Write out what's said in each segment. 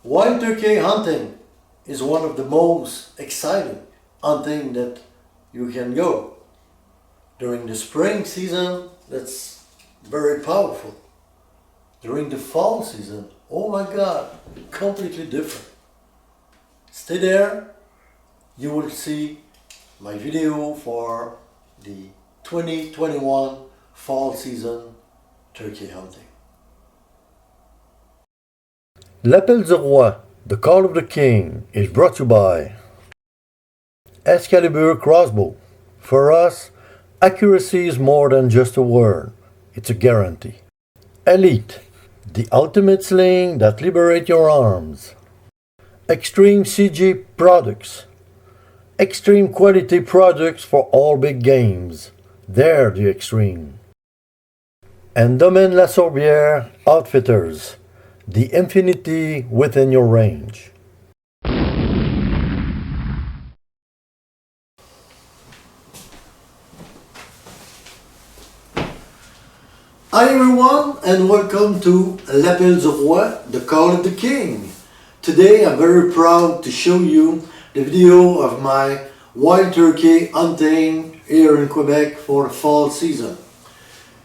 Wild turkey hunting is one of the most exciting hunting that you can go. During the spring season, that's very powerful. During the fall season, oh my God, completely different. Stay there, you will see my video for the 2021 fall season turkey hunting. L'Appel du Roi, the Call of the King, is brought to you by Excalibur Crossbow. For us, accuracy is more than just a word, it's a guarantee. Elite, the ultimate sling that liberates your arms. Extreme CG products, extreme quality products for all big games. They're the extreme. And Domaine La Sorbière Outfitters, the infinity within your range. Hi everyone and welcome to L'Appel du Roi, the Call of the King. Today I'm very proud to show you the video of my wild turkey hunting here in Quebec for the fall season.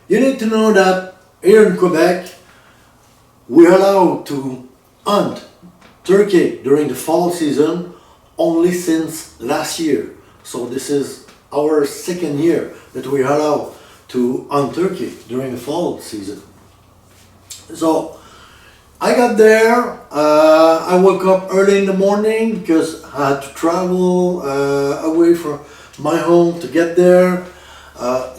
You need to know that here in Quebec we're allowed to hunt turkey during the fall season only since last year. So this is our second year that we are allowed to hunt turkey during the fall season. So I got there, I woke up early in the morning because I had to travel away from my home to get there.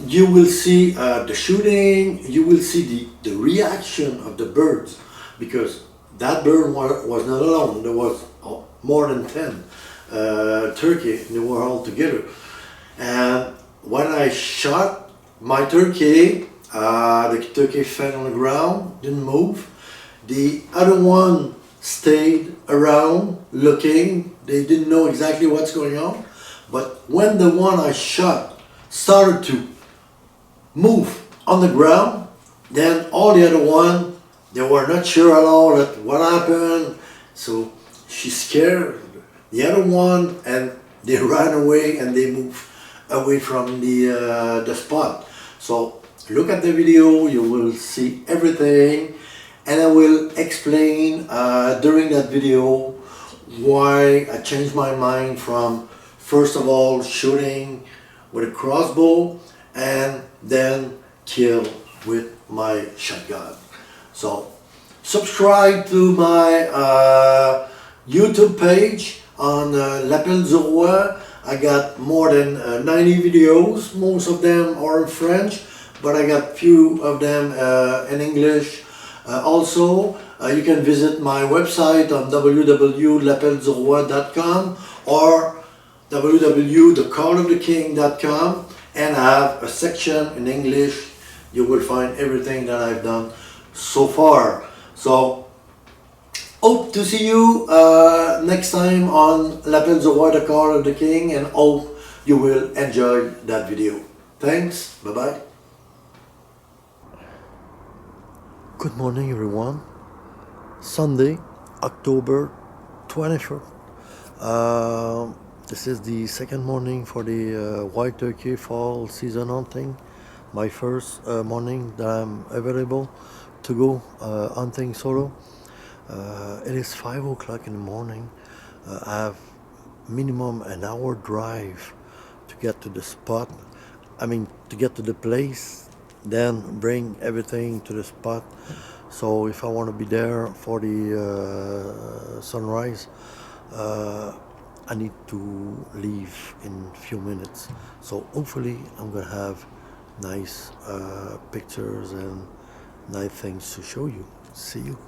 You will see the shooting, you will see the reaction of the birds, because that bird was not alone. There was more than 10 turkey, they were all together. And when I shot my turkey, the turkey fell on the ground, didn't move. The other one stayed around looking. They didn't know exactly what's going on. But when the one I shot started to move on the ground, then all the other one, they were not sure at all that what happened. So she scared the other one and they ran away and they moved away from the spot. So look at the video, you will see everything, and I will explain during that video why I changed my mind from first of all shooting with a crossbow and then kill with my shotgun. So subscribe to my YouTube page on L'Appel du Roi. I got more than 90 videos. Most of them are in French, but I got few of them in English. Also, you can visit my website on www.lappelduroy.com or www.thecalloftheking.com, and I have a section in English. You will find everything that I've done so far. So hope to see you next time on L'Appel du Roi, the Call of the King, and hope you will enjoy that video. Thanks, bye bye. Good morning everyone. Sunday, October 24th. This is the second morning for the wild turkey fall season hunting. My first morning that I'm available to go hunting solo. It is 5 o'clock in the morning. I have minimum an hour drive to get to the spot. To get to the place, then bring everything to the spot. So if I want to be there for the sunrise, I need to leave in a few minutes. So hopefully I'm gonna have nice pictures and nice things to show you. See you.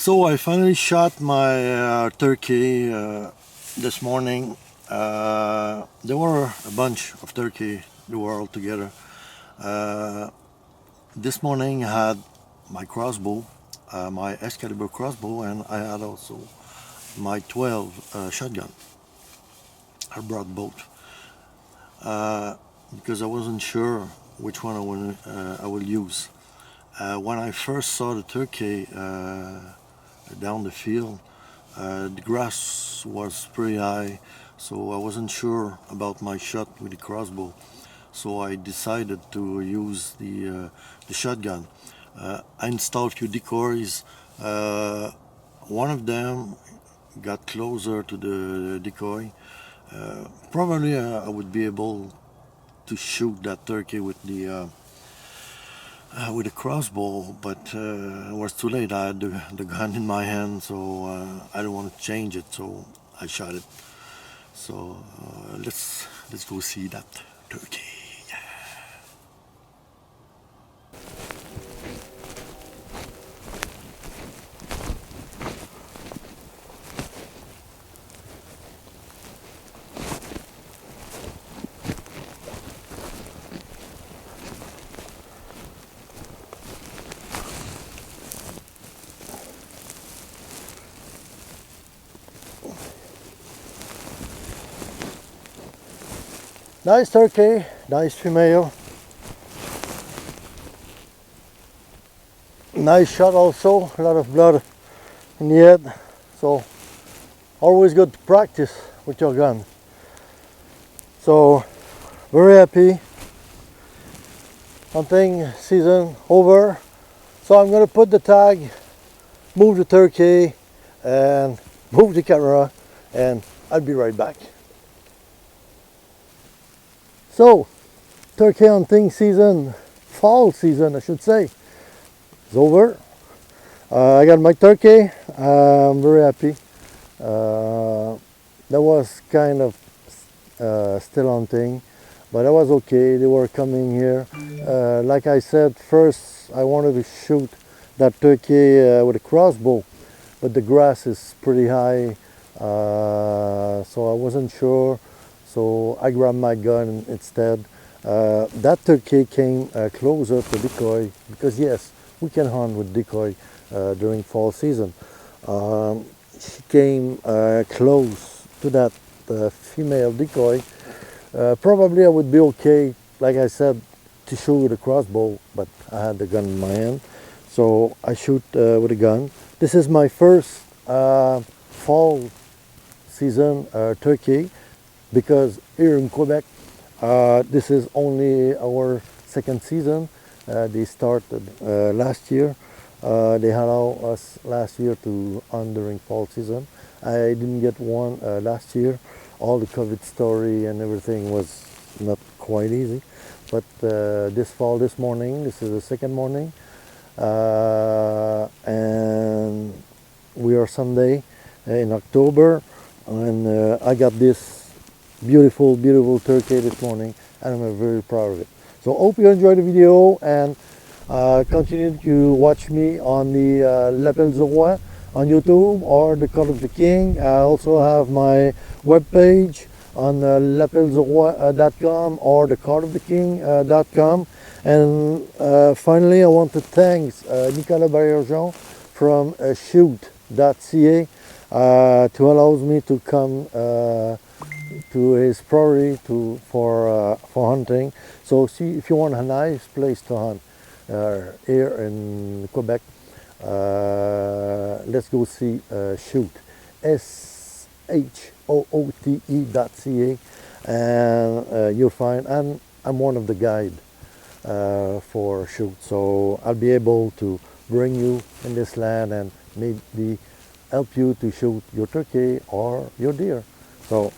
So I finally shot my turkey this morning. There were a bunch of turkey. They were all together. Uh, this morning I had my crossbow, my Excalibur crossbow, and I had also my 12 shotgun. I brought both because I wasn't sure which one I will use. When I first saw the turkey down the field, the grass was pretty high, so I wasn't sure about my shot with the crossbow. So I decided to use the shotgun. I installed a few decoys. One of them got closer to the decoy. Probably I would be able to shoot that turkey with a crossbow, but it was too late. I had the gun in my hand, so I don't want to change it, so I shot it. So let's go see that turkey. Nice turkey, nice female. Nice shot also, a lot of blood in the head. So always good to practice with your gun. So very happy. Hunting season over. So I'm gonna put the tag, move the turkey, and move the camera, and I'll be right back. So, turkey hunting season, fall season I should say, is over. I got my turkey. I'm very happy. That was kind of still hunting, but that was okay. They were coming here. Like I said, first I wanted to shoot that turkey with a crossbow, but the grass is pretty high, so I wasn't sure. So I grabbed my gun instead. That turkey came closer to decoy because yes, we can hunt with decoy during fall season. She came close to that female decoy. Probably I would be okay, like I said, to shoot with a crossbow, but I had the gun in my hand, so I shoot with a gun. This is my first fall season turkey, because here in Quebec this is only our second season. They started last year. They allowed us last year to hunt during fall season. I didn't get one last year. All the COVID story and everything was not quite easy. But this fall, this morning, this is the second morning, and we are Sunday in October, and I got this beautiful turkey this morning, and I'm very proud of it. So hope you enjoyed the video, and continue to watch me on the L'Appel du Roi on YouTube or the Call of the King. I also have my webpage on l'appelduRoi.com or the calloftheking.com. And finally, I want to thank Nicolas Bergeron from shoot.ca to allow me to come to his prairie for hunting. So see, if you want a nice place to hunt here in Quebec, let's go see Shoot, SHOOTE.ca, and you'll find, and I'm one of the guide for Shoot, so I'll be able to bring you in this land and maybe help you to shoot your turkey or your deer. So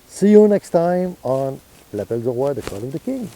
see you next time on L'Appel du Roi, the Call of the King.